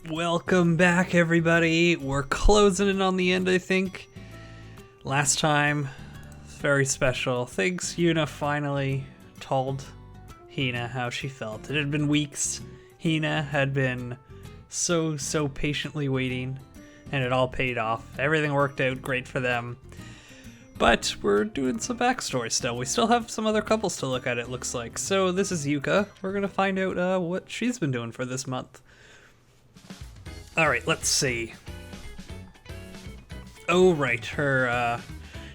Welcome back, everybody. We're closing in on the end, I think. Last time, very special. Thanks, Yuna finally told Hina how she felt. It had been weeks. Hina had been so patiently waiting, and it all paid off. Everything worked out great for them. But we're doing some backstory still. We still have some other couples to look at, it looks like. So this is Youka. We're going to find out what she's been doing for this month. Alright, let's see. Oh, right,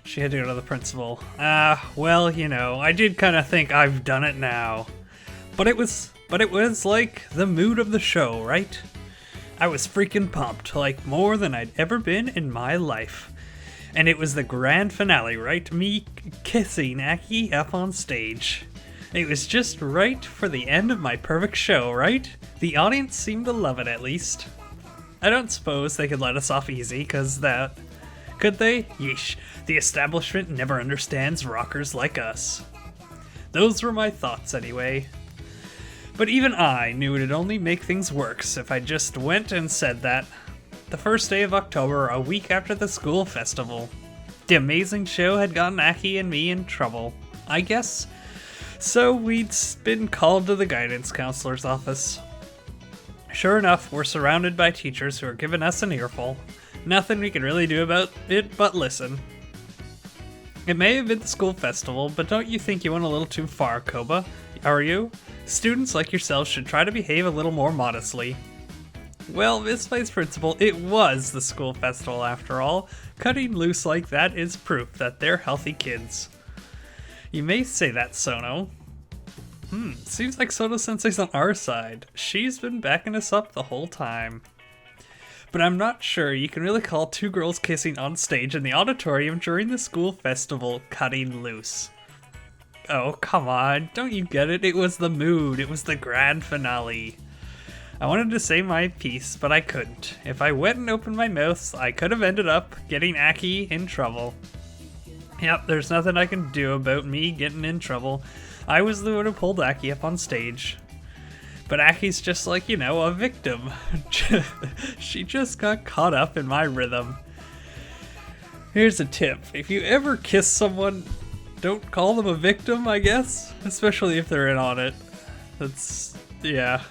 she had to go to the principal. Well, you know, I did kind of think I've done it now. But it was like the mood of the show, right? I was freaking pumped, like more than I'd ever been in my life. And it was the grand finale, right? Me kissing Aki up on stage. It was just right for the end of my perfect show, right? The audience seemed to love it, at least. I don't suppose they could let us off easy, cause that... Could they? Yeesh. The establishment never understands rockers like us. Those were my thoughts, anyway. But even I knew it'd only make things worse if I just went and said that. The first day of October, a week after the school festival. The amazing show had gotten Aki and me in trouble, I guess. So we'd been called to the guidance counselor's office. Sure enough, we're surrounded by teachers who are giving us an earful. Nothing we can really do about it but listen. It may have been the school festival, but don't you think you went a little too far, Koba? Are you? Students like yourself should try to behave a little more modestly. Well, Miss Vice Principal, it was the school festival after all. Cutting loose like that is proof that they're healthy kids. You may say that, Sono. Seems like Sonou-Sensei's on our side. She's been backing us up the whole time. But I'm not sure you can really call two girls kissing on stage in the auditorium during the school festival cutting loose. Oh, come on, don't you get it? It was the mood, it was the grand finale. I wanted to say my piece, but I couldn't. If I went and opened my mouth, I could have ended up getting Aki in trouble. Yep, there's nothing I can do about me getting in trouble. I was the one who pulled Aki up on stage. But Aki's just like, you know, a victim. She just got caught up in my rhythm. Here's a tip. If you ever kiss someone, don't call them a victim, I guess. Especially if they're in on it. That's, yeah.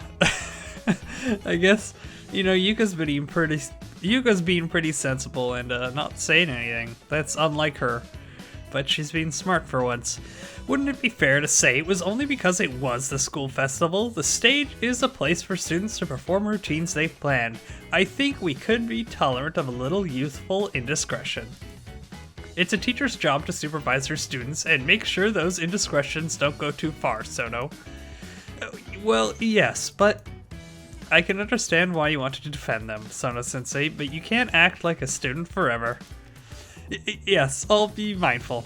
I guess, you know, Yuka's being pretty sensible and not saying anything. That's unlike her. But she's being smart for once. Wouldn't it be fair to say it was only because it was the school festival? The stage is a place for students to perform routines they've planned. I think we could be tolerant of a little youthful indiscretion. It's a teacher's job to supervise her students and make sure those indiscretions don't go too far, Sono. Well, yes, but I can understand why you wanted to defend them, Sonou-Sensei, but you can't act like a student forever. Yes, I'll be mindful.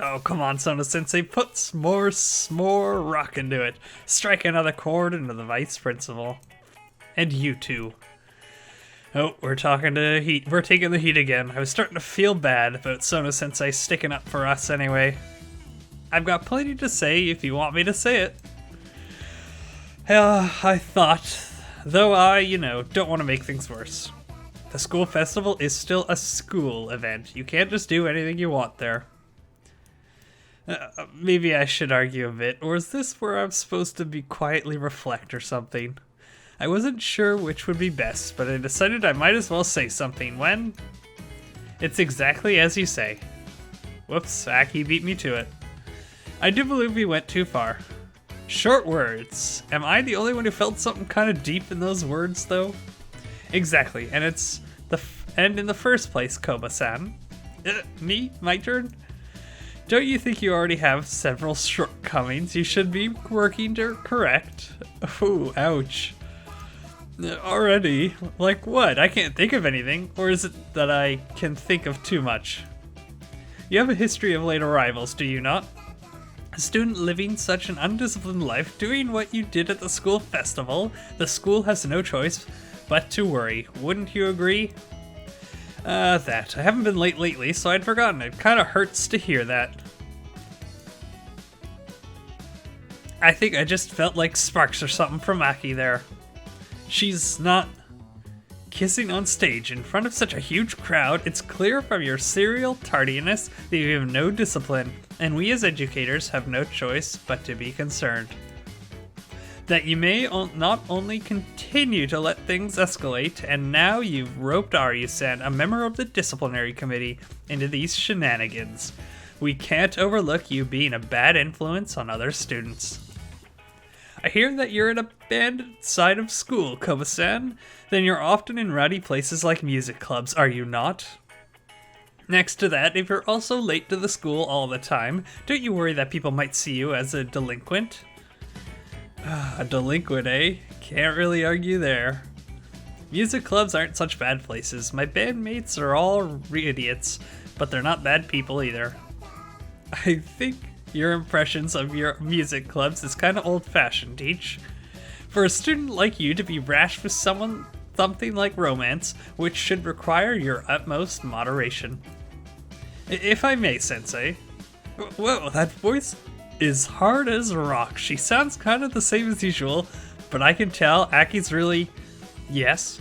Oh, come on, Sonou-Sensei, put more rock into it. Strike another chord into the vice principal. And you too. Oh, we're taking the heat again. I was starting to feel bad about Sonou-Sensei sticking up for us anyway. I've got plenty to say if you want me to say it. I thought, though I, don't want to make things worse. The school festival is still a school event. You can't just do anything you want there. Maybe I should argue a bit, or is this where I'm supposed to be quietly reflect or something? I wasn't sure which would be best, but I decided I might as well say something when... It's exactly as you say. Whoops, Aki beat me to it. I do believe we went too far. Short words. Am I the only one who felt something kind of deep in those words, though? Exactly, and in the first place, Koba-san. Me? My turn? Don't you think you already have several shortcomings you should be working to correct? Ooh, ouch. Already? Like what? I can't think of anything, or is it that I can think of too much? You have a history of late arrivals, do you not? A student living such an undisciplined life, doing what you did at the school festival, the school has no choice but to worry. Wouldn't you agree? That. I haven't been late lately, so I'd forgotten. It kind of hurts to hear that. I think I just felt like sparks or something from Aki there. She's not kissing on stage in front of such a huge crowd. It's clear from your serial tardiness that you have no discipline, and we as educators have no choice but to be concerned. That you may not only continue to let things escalate, and now you've roped Aryu-san, a member of the disciplinary committee, into these shenanigans. We can't overlook you being a bad influence on other students. I hear that you're at a abandoned side of school, Koba-san. Then you're often in rowdy places like music clubs, are you not? Next to that, if you're also late to the school all the time, don't you worry that people might see you as a delinquent? A delinquent, eh? Can't really argue there. Music clubs aren't such bad places. My bandmates are all idiots, but they're not bad people either. I think your impressions of your music clubs is kind of old-fashioned, Teach. For a student like you to be rash with something like romance, which should require your utmost moderation. If I may, Sensei. Whoa, that voice is hard as rock. She sounds kind of the same as usual, but I can tell Aki's really... Yes?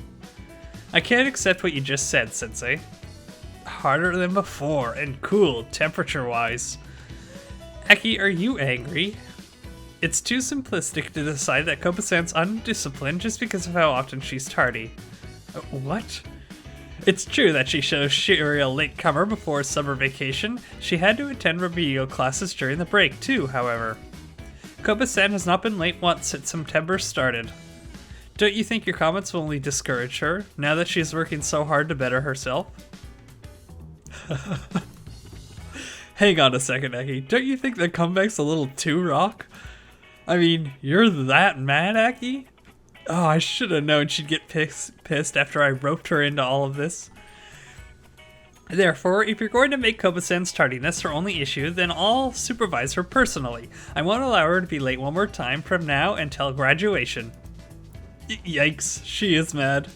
I can't accept what you just said, Sensei. Harder than before, and cool, temperature-wise. Aki, are you angry? It's too simplistic to decide that Koba-san's undisciplined just because of how often she's tardy. What? It's true that she shows serial latecomer before summer vacation. She had to attend remedial classes during the break too, however. Koba-san has not been late once since September started. Don't you think your comments will only discourage her, now that she's working so hard to better herself? Hang on a second, Aki. Don't you think the comeback's a little too rock? I mean, you're that mad, Aki? Oh, I should have known she'd get pissed after I roped her into all of this. Therefore, if you're going to make Koba-san's tardiness her only issue, then I'll supervise her personally. I won't allow her to be late one more time from now until graduation. Yikes, she is mad.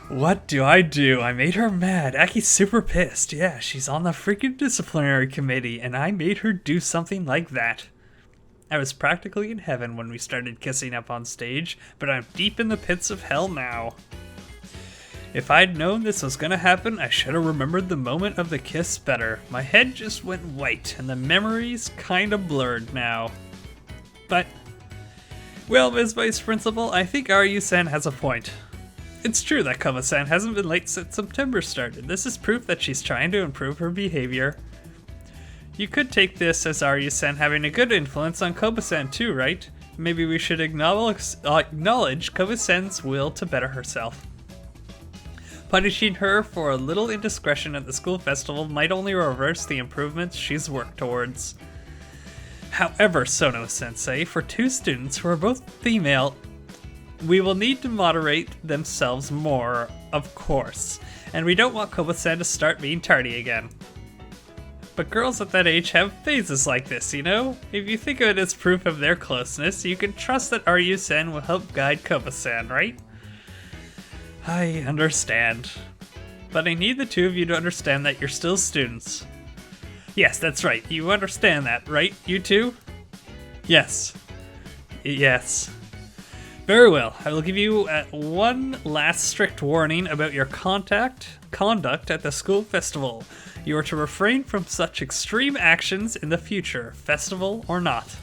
What do? I made her mad. Aki's super pissed. Yeah, she's on the freaking disciplinary committee, and I made her do something like that. I was practically in heaven when we started kissing up on stage, but I'm deep in the pits of hell now. If I'd known this was gonna happen, I should have remembered the moment of the kiss better. My head just went white, and the memory's kinda blurred now. But, well, Ms. Vice Principal, I think Aryu-san has a point. It's true that Koba-san hasn't been late since September started. This is proof that she's trying to improve her behavior. You could take this as Aryu-san having a good influence on Koba-san too, right? Maybe we should acknowledge Koba-san's will to better herself. Punishing her for a little indiscretion at the school festival might only reverse the improvements she's worked towards. However, Sonou-sensei, for two students who are both female, we will need to moderate themselves more, of course, and we don't want Koba-san to start being tardy again. But girls at that age have phases like this, you know? If you think of it as proof of their closeness, you can trust that Aryu-san will help guide Koba-san, right? I understand. But I need the two of you to understand that you're still students. Yes, that's right. You understand that, right? You two? Yes. Yes. Very well. I will give you one last strict warning about your conduct at the school festival. You are to refrain from such extreme actions in the future, festival or not.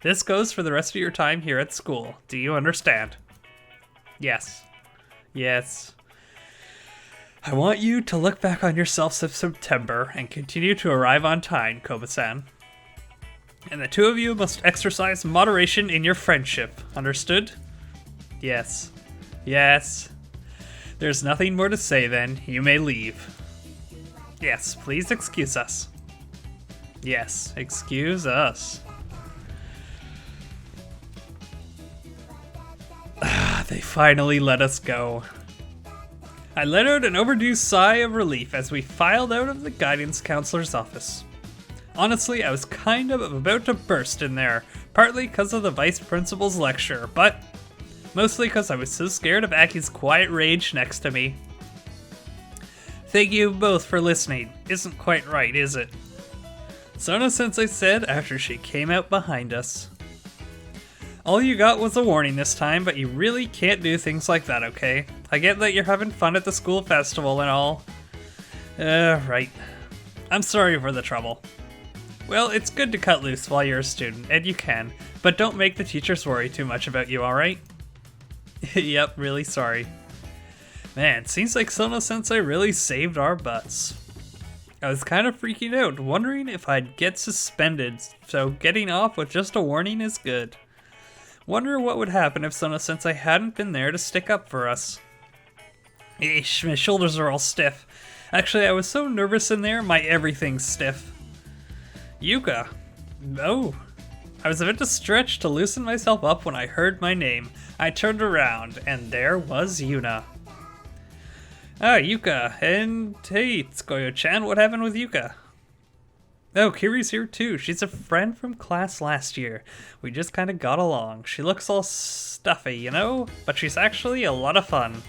This goes for the rest of your time here at school. Do you understand? Yes. Yes. I want you to look back on yourself since September and continue to arrive on time, Koba-san. And the two of you must exercise moderation in your friendship. Understood? Yes. Yes. There's nothing more to say then. You may leave. Yes, please excuse us. Yes, excuse us. They finally let us go. I let out an overdue sigh of relief as we filed out of the guidance counselor's office. Honestly, I was kind of about to burst in there, partly because of the vice principal's lecture, but mostly because I was so scared of Aki's quiet rage next to me. Thank you both for listening. Isn't quite right, is it? Sonou-sensei said after she came out behind us. All you got was a warning this time, but you really can't do things like that, okay? I get that you're having fun at the school festival and all. Right. I'm sorry for the trouble. Well, it's good to cut loose while you're a student, and you can, but don't make the teachers worry too much about you, alright? Yep, really sorry. Man, seems like Sonou-Sensei really saved our butts. I was kind of freaking out, wondering if I'd get suspended, so getting off with just a warning is good. Wonder what would happen if Sonou-Sensei hadn't been there to stick up for us. Eesh, my shoulders are all stiff. Actually, I was so nervous in there, my everything's stiff. Youka. Oh. I was about to stretch to loosen myself up when I heard my name. I turned around, and there was Yuna. Ah, Youka, and hey, Tsukuyo-chan, what happened with Youka? Oh, Kiri's here too. She's a friend from class last year. We just kind of got along. She looks all stuffy, you know? But she's actually a lot of fun.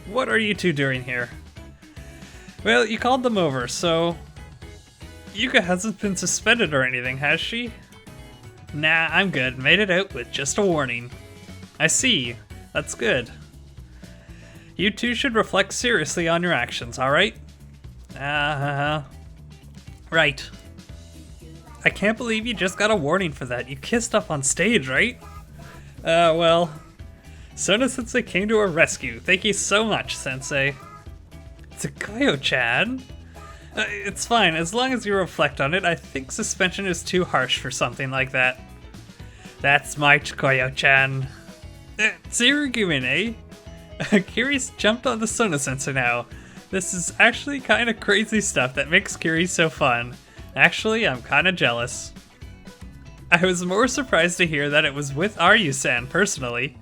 What are you two doing here? Well, you called them over, so... Youka hasn't been suspended or anything, has she? Nah, I'm good. Made it out with just a warning. I see. That's good. You two should reflect seriously on your actions, alright? Right. I can't believe you just got a warning for that. You kissed up on stage, right? Well... Sonou-Sensei came to our rescue. Thank you so much, Sensei. Tsukuyo-chan? It's fine, as long as you reflect on it. I think suspension is too harsh for something like that. That's my Tsukuyo-chan. Tsurugumin, eh? Kiri's jumped on the Sonou-Sensei now. This is actually kind of crazy stuff that makes Kiri so fun. Actually, I'm kind of jealous. I was more surprised to hear that it was with Aryu-san, personally.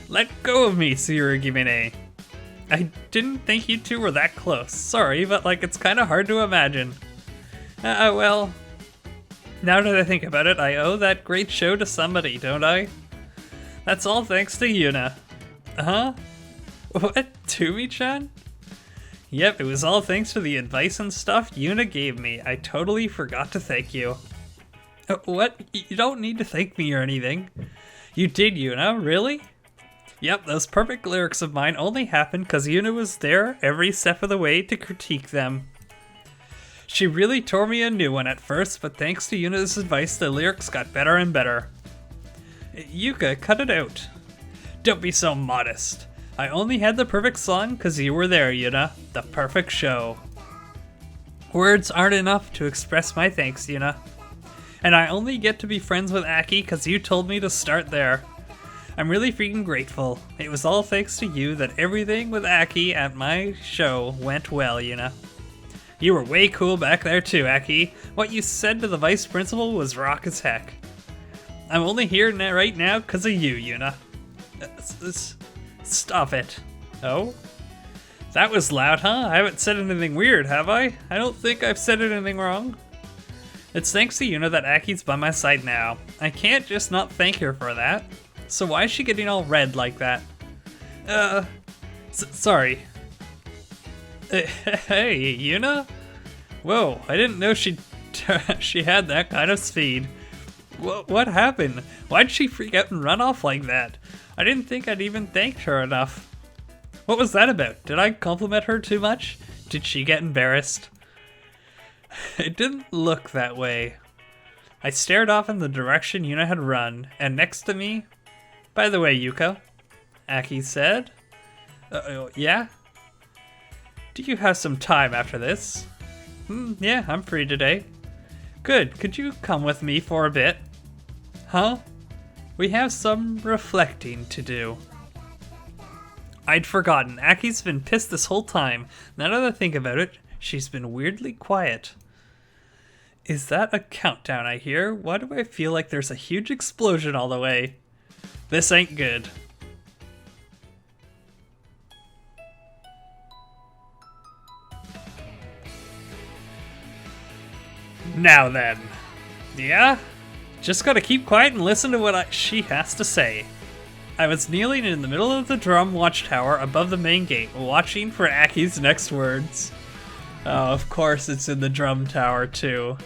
Let go of me, Tsurugumin. I didn't think you two were that close. Sorry, but like it's kind of hard to imagine. Well, now that I think about it, I owe that great show to somebody, don't I? That's all thanks to Yuna. Huh? What? To me-chan? Yep, it was all thanks to the advice and stuff Yuna gave me. I totally forgot to thank you. What? You don't need to thank me or anything. You did, Yuna? Really? Yep, those perfect lyrics of mine only happened because Yuna was there every step of the way to critique them. She really tore me a new one at first, but thanks to Yuna's advice, the lyrics got better and better. Youka, cut it out. Don't be so modest. I only had the perfect song because you were there, Yuna. The perfect show. Words aren't enough to express my thanks, Yuna. And I only get to be friends with Aki because you told me to start there. I'm really freaking grateful. It was all thanks to you that everything with Aki at my show went well, Yuna. You were way cool back there too, Aki. What you said to the vice principal was rock as heck. I'm only here right now because of you, Yuna. Stop it. Oh? That was loud, huh? I haven't said anything weird, have I? I don't think I've said anything wrong. It's thanks to Yuna that Aki's by my side now. I can't just not thank her for that. So why is she getting all red like that? Sorry. Hey, Yuna? Whoa, I didn't know she had that kind of speed. What happened? Why'd she freak out and run off like that? I didn't think I'd even thanked her enough. What was that about? Did I compliment her too much? Did she get embarrassed? It didn't look that way. I stared off in the direction Yuna had run, and next to me... By the way, Youka, Aki said. Yeah? Do you have some time after this? Yeah, I'm free today. Good, could you come with me for a bit? Huh? We have some reflecting to do. I'd forgotten. Aki's been pissed this whole time. Now that I think about it, she's been weirdly quiet. Is that a countdown I hear? Why do I feel like there's a huge explosion all the way? This ain't good. Now then. Yeah? Just gotta keep quiet and listen to what she has to say. I was kneeling in the middle of the drum watchtower above the main gate, watching for Aki's next words. Oh, of course it's in the drum tower too.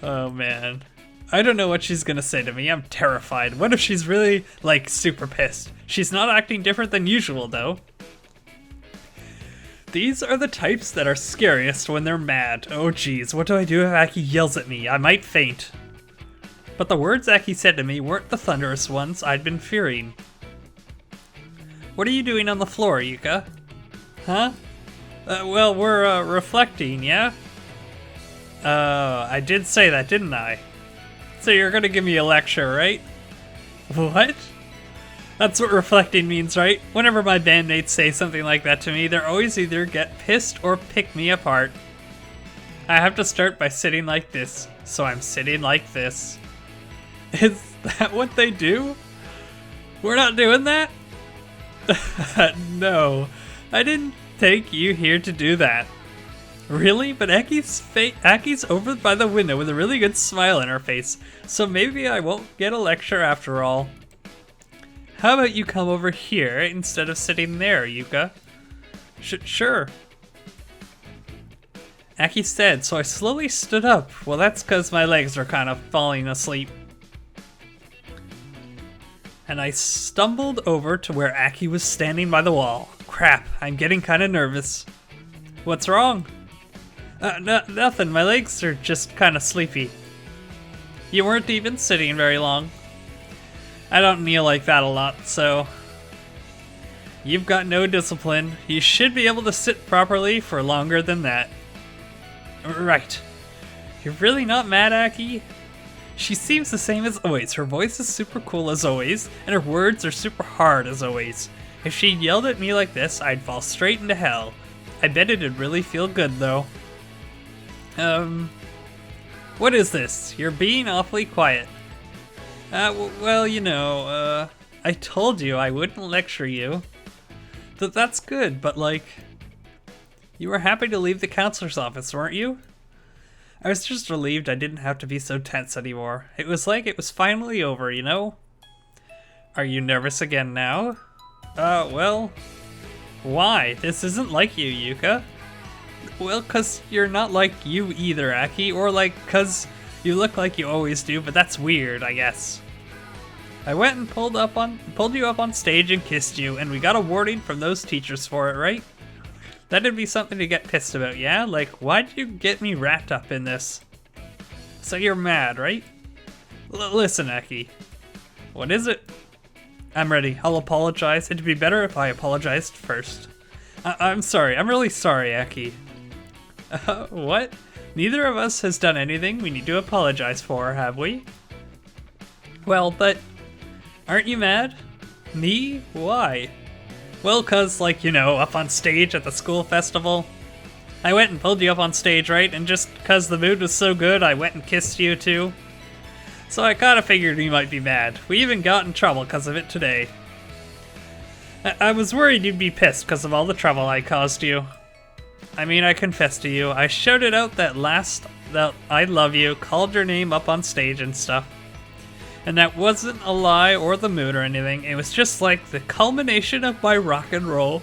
Oh man. I don't know what she's gonna say to me. I'm terrified. What if she's really, like, super pissed? She's not acting different than usual, though. These are the types that are scariest when they're mad. Oh geez, what do I do if Aki yells at me? I might faint. But the words Aki said to me weren't the thunderous ones I'd been fearing. What are you doing on the floor, Youka? Huh? Well, we're reflecting, yeah? I did say that, didn't I? So you're gonna give me a lecture, right? What? That's what reflecting means, right? Whenever my bandmates say something like that to me, they're always either get pissed or pick me apart. I have to start by sitting like this, so I'm sitting like this. Is that what they do? We're not doing that? No, I didn't take you here to do that. Really? But Aki's over by the window with a really good smile on her face, so maybe I won't get a lecture after all. How about you come over here instead of sitting there, Youka? Sure. Aki said, so I slowly stood up. Well, that's because my legs are kind of falling asleep. And I stumbled over to where Aki was standing by the wall. Crap, I'm getting kind of nervous. What's wrong? Nothing, my legs are just kind of sleepy. You weren't even sitting very long. I don't kneel like that a lot, so... You've got no discipline. You should be able to sit properly for longer than that. Right. You're really not mad, Aki? She seems the same as always. Her voice is super cool as always, and her words are super hard as always. If she yelled at me like this, I'd fall straight into hell. I bet it'd really feel good, though. What is this? You're being awfully quiet. Well, you know, I told you I wouldn't lecture you. That's good, but like... You were happy to leave the counselor's office, weren't you? I was just relieved I didn't have to be so tense anymore. It was like it was finally over, you know? Are you nervous again now? Well... Why? This isn't like you, Youka. Well, 'cause you're not like you either, Aki, or like 'cause you look like you always do, but that's weird, I guess. I went and pulled you up on stage and kissed you, and we got a warning from those teachers for it, right? That'd be something to get pissed about, yeah? Like, why'd you get me wrapped up in this? So you're mad, right? Listen, Aki. What is it? I'm ready. I'll apologize. It'd be better if I apologized first. I'm sorry. I'm really sorry, Aki. What? Neither of us has done anything we need to apologize for, have we? Well, but... Aren't you mad? Me? Why? Well, 'cause, like, you know, up on stage at the school festival. I went and pulled you up on stage, right? And just 'cause the mood was so good, I went and kissed you, too. So I kinda figured you might be mad. We even got in trouble 'cause of it today. I was worried you'd be pissed 'cause of all the trouble I caused you. I mean, I confess to you, I shouted out that I love you, called your name up on stage and stuff. And that wasn't a lie or the mood or anything, it was just like the culmination of my rock and roll.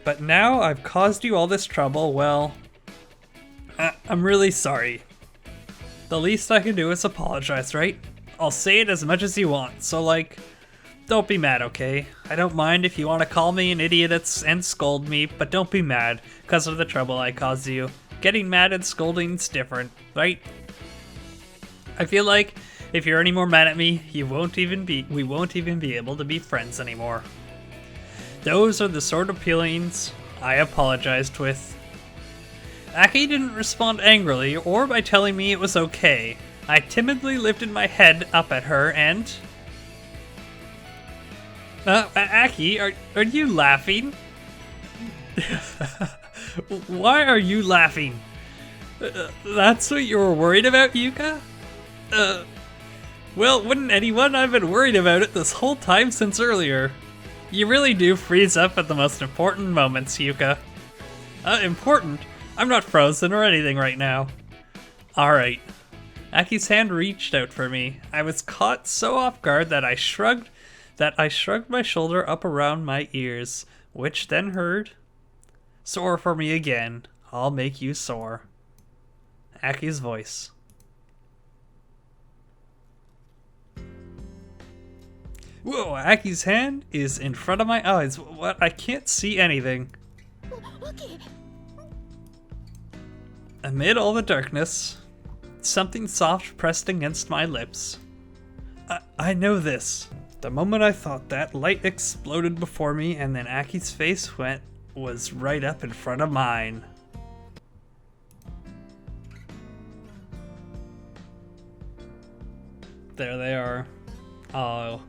But now I've caused you all this trouble, well, I'm really sorry. The least I can do is apologize, right? I'll say it as much as you want, so like, don't be mad, okay? I don't mind if you want to call me an idiot and scold me, but don't be mad because of the trouble I caused you. Getting mad and scolding's different, right? I feel like if you're any more mad at me, we won't even be able to be friends anymore. Those are the sort of feelings I apologized with. Aki didn't respond angrily or by telling me it was okay. I timidly lifted my head up at her and... Aki, are you laughing? Why are you laughing? That's what you were worried about, Youka? Well, wouldn't anyone? I've been worried about it this whole time since earlier. You really do freeze up at the most important moments, Youka. Important? I'm not frozen or anything right now. Alright. Aki's hand reached out for me. I was caught so off guard that I shrugged my shoulder up around my ears, which then heard... Sore for me again. I'll make you sore. Aki's voice. Whoa, Aki's hand is in front of my eyes. What? I can't see anything. Amid all the darkness, something soft pressed against my lips. I know this. The moment I thought that, light exploded before me, and then Aki's face was right up in front of mine. There they are. Oh.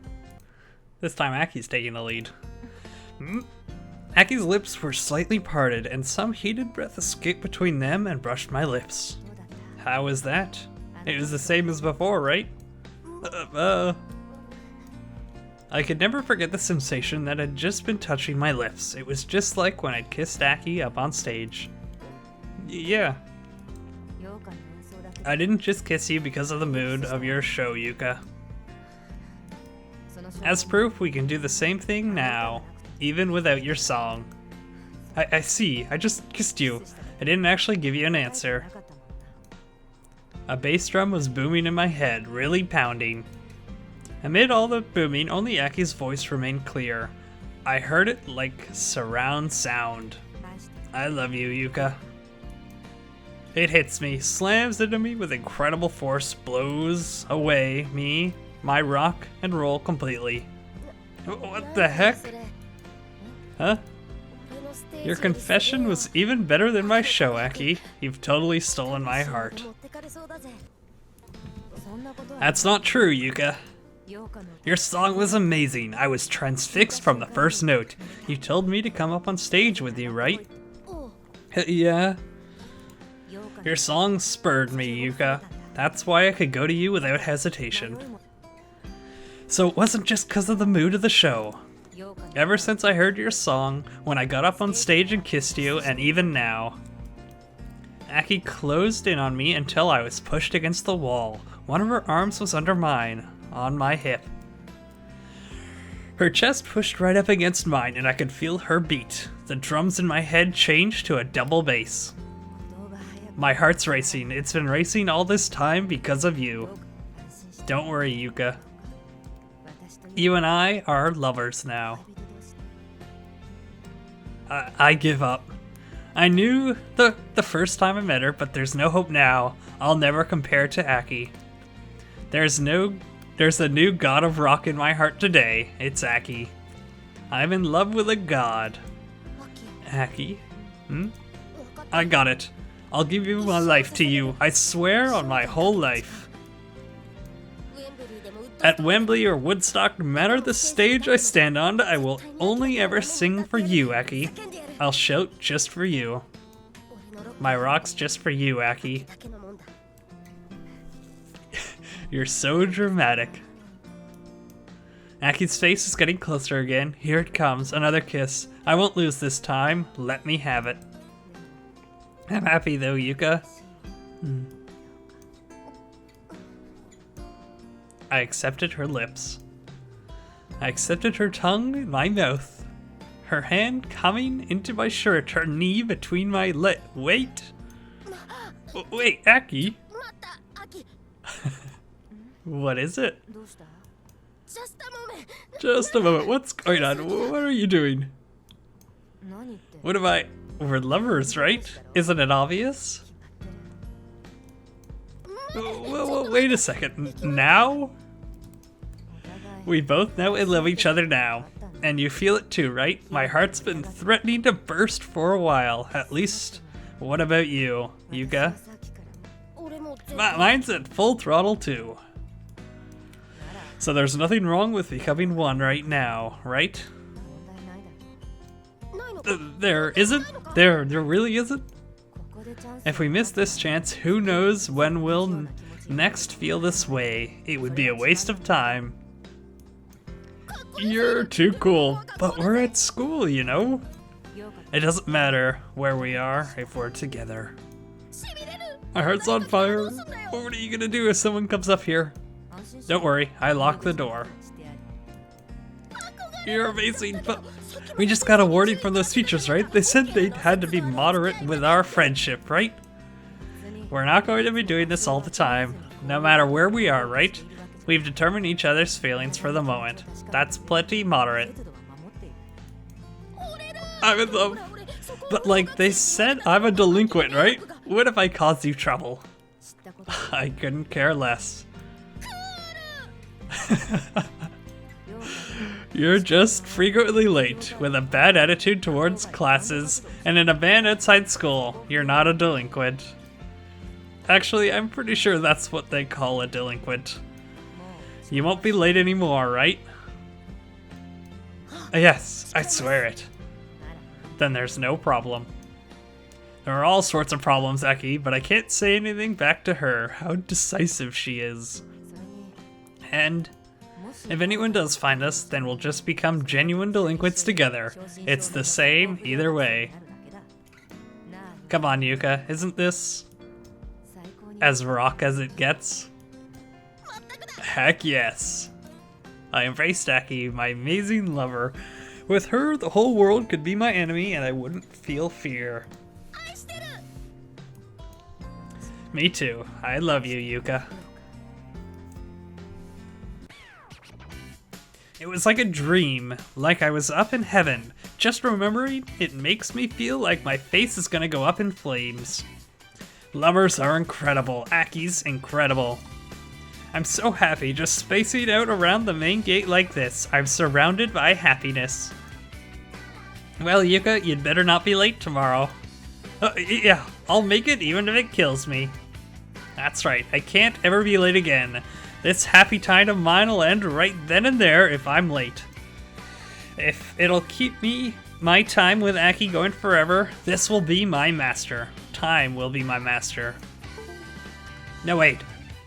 This time Aki's taking the lead. Aki's lips were slightly parted, and some heated breath escaped between them and brushed my lips. How was that? It was the same as before, right? I could never forget the sensation that had just been touching my lips. It was just like when I'd kissed Aki up on stage. Yeah. I didn't just kiss you because of the mood of your show, Youka. As proof, we can do the same thing now, even without your song. I see, I just kissed you. I didn't actually give you an answer. A bass drum was booming in my head, really pounding. Amid all the booming, only Aki's voice remained clear. I heard it like surround sound. I love you, Youka. It hits me, slams into me with incredible force, blows away my rock and roll completely. What the heck? Huh? Your confession was even better than my show, Aki. You've totally stolen my heart. That's not true, Youka. Your song was amazing. I was transfixed from the first note. You told me to come up on stage with you, right? Yeah. Your song spurred me, Youka. That's why I could go to you without hesitation. So it wasn't just because of the mood of the show. Ever since I heard your song, when I got up on stage and kissed you, and even now. Aki closed in on me until I was pushed against the wall. One of her arms was under mine, on my hip. Her chest pushed right up against mine, and I could feel her beat. The drums in my head changed to a double bass. My heart's racing. It's been racing all this time because of you. Don't worry, Youka. You and I are lovers now. I give up. I knew the first time I met her, but there's no hope now. I'll never compare to Aki. There's a new god of rock in my heart today. It's Aki. I'm in love with a god. Aki? I got it. I'll give you my life to you. I swear on my whole life. At Wembley or Woodstock, no matter the stage I stand on, I will only ever sing for you, Aki. I'll shout just for you. My rock's just for you, Aki. You're so dramatic. Aki's face is getting closer again. Here it comes, another kiss. I won't lose this time. Let me have it. I'm happy though, Youka. I accepted her lips. I accepted her tongue in my mouth. Her hand coming into my shirt, her knee between my Wait, Aki? What is it? Just a moment, what's going on? What are you doing? What am I? We're lovers, right? Isn't it obvious? Wait a second. Now? We both know and love each other now. And you feel it too, right? My heart's been threatening to burst for a while. At least, what about you, Youka? Mine's at full throttle too. So there's nothing wrong with becoming one right now, right? There isn't? There really isn't? If we miss this chance, who knows when we'll next feel this way. It would be a waste of time. You're too cool, but we're at school, you know? It doesn't matter where we are if we're together. My heart's on fire. What are you gonna do if someone comes up here? Don't worry, I locked the door. You're amazing, but we just got a warning from those teachers, right? They said they had to be moderate with our friendship, right? we're not going to be doing this all the time. No matter where we are, right? We've determined each other's feelings for the moment. That's plenty moderate. I'm in love. But like they said, I'm a delinquent, right? What if I caused you trouble? I couldn't care less. You're just frequently late, with a bad attitude towards classes, and in a band outside school. You're not a delinquent. Actually, I'm pretty sure that's what they call a delinquent. You won't be late anymore, right? Yes, I swear it. Then there's no problem. There are all sorts of problems, Aki, but I can't say anything back to her. How decisive she is. And if anyone does find us, then we'll just become genuine delinquents together. It's the same either way. Come on, Youka, isn't this as rock as it gets? Heck yes. I embraced Aki, my amazing lover. With her, the whole world could be my enemy and I wouldn't feel fear. Me too. I love you, Youka. It was like a dream, like I was up in heaven. Just remembering it makes me feel like my face is gonna go up in flames. Lovers are incredible. Aki's incredible. I'm so happy just spacing out around the main gate like this. I'm surrounded by happiness. Well, Youka, you'd better not be late tomorrow. Yeah, I'll make it even if it kills me. That's right, I can't ever be late again. This happy time of mine will end right then and there if I'm late. If it'll keep my time with Aki going forever, this will be my master. Time will be my master. No, wait.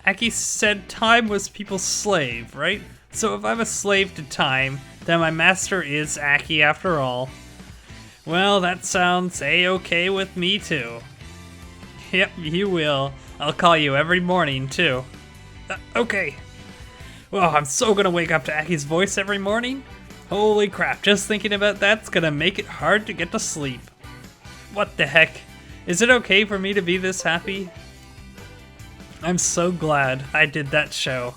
Aki said time was people's slave, right? So if I'm a slave to time, then my master is Aki after all. Well, that sounds a-okay with me too. Yep, you will. I'll call you every morning too. Okay. Well, I'm so gonna wake up to Aki's voice every morning. Holy crap, just thinking about that's gonna make it hard to get to sleep. What the heck? Is it okay for me to be this happy? I'm so glad I did that show.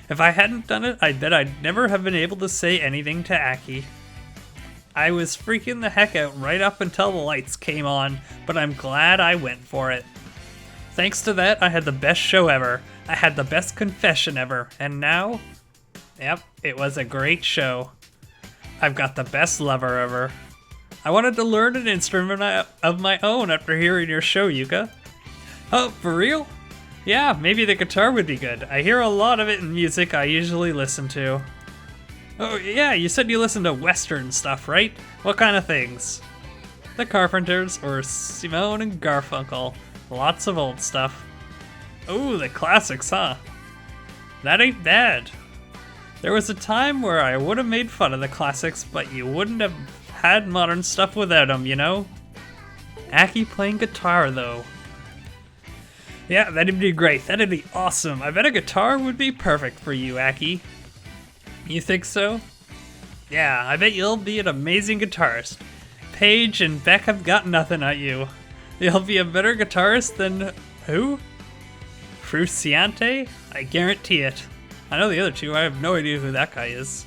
If I hadn't done it, I bet I'd never have been able to say anything to Aki. I was freaking the heck out right up until the lights came on, but I'm glad I went for it. Thanks to that, I had the best show ever. I had the best confession ever, and now? Yep, it was a great show. I've got the best lover ever. I wanted to learn an instrument of my own after hearing your show, Youka. Oh, for real? Yeah, maybe the guitar would be good. I hear a lot of it in music I usually listen to. Oh yeah, you said you listen to Western stuff, right? What kind of things? The Carpenters or Simone and Garfunkel. Lots of old stuff. Ooh, the classics, huh? That ain't bad. There was a time where I would have made fun of the classics, but you wouldn't have had modern stuff without them, you know? Aki playing guitar, though. Yeah, that'd be great. That'd be awesome. I bet a guitar would be perfect for you, Aki. You think so? Yeah, I bet you'll be an amazing guitarist. Paige and Beck have got nothing at you. You'll be a better guitarist than... who? Frusciante? I guarantee it. I know the other two, I have no idea who that guy is.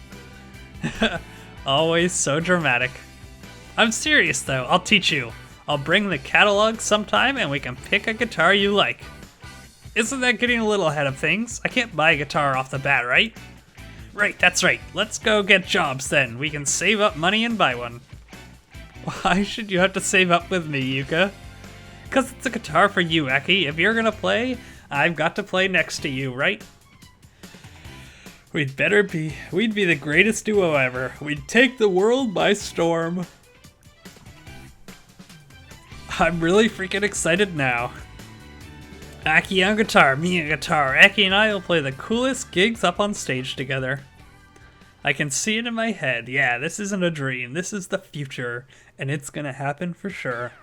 Always so dramatic. I'm serious though, I'll teach you. I'll bring the catalog sometime and we can pick a guitar you like. Isn't that getting a little ahead of things? I can't buy a guitar off the bat, right? Right, that's right. Let's go get jobs then. We can save up money and buy one. Why should you have to save up with me, Youka? Because it's a guitar for you, Aki. If you're gonna play, I've got to play next to you, right? We'd be the greatest duo ever. We'd take the world by storm. I'm really freaking excited now. Aki on guitar, me on guitar. Aki and I will play the coolest gigs up on stage together. I can see it in my head. Yeah, this isn't a dream. This is the future, and it's gonna happen for sure.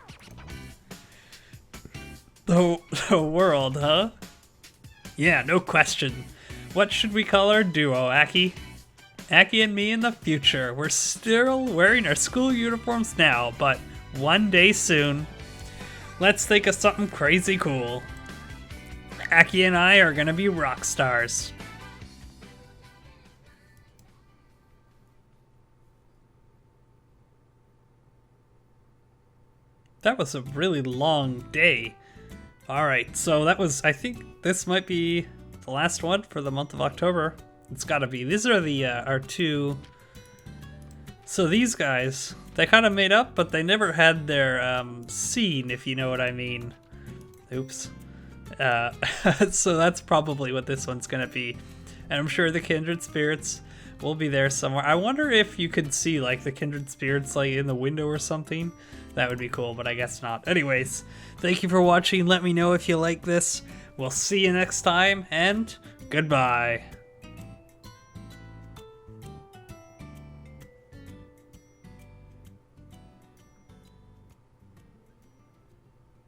The world, huh? Yeah, no question. What should we call our duo, Aki? Aki and me in the future. We're still wearing our school uniforms now, but one day soon, Let's think of something crazy cool. Aki and I are gonna be rock stars. That was a really long day. Alright, so that was, I think this might be the last one for the month of October. It's gotta be. These are the our two. So these guys, they kind of made up, but they never had their scene, if you know what I mean. Oops. So that's probably what this one's gonna be. And I'm sure the kindred spirits will be there somewhere. I wonder if you could see like the kindred spirits like in the window or something. That would be cool, but I guess not. Anyways, thank you for watching. Let me know if you like this. We'll see you next time, and goodbye.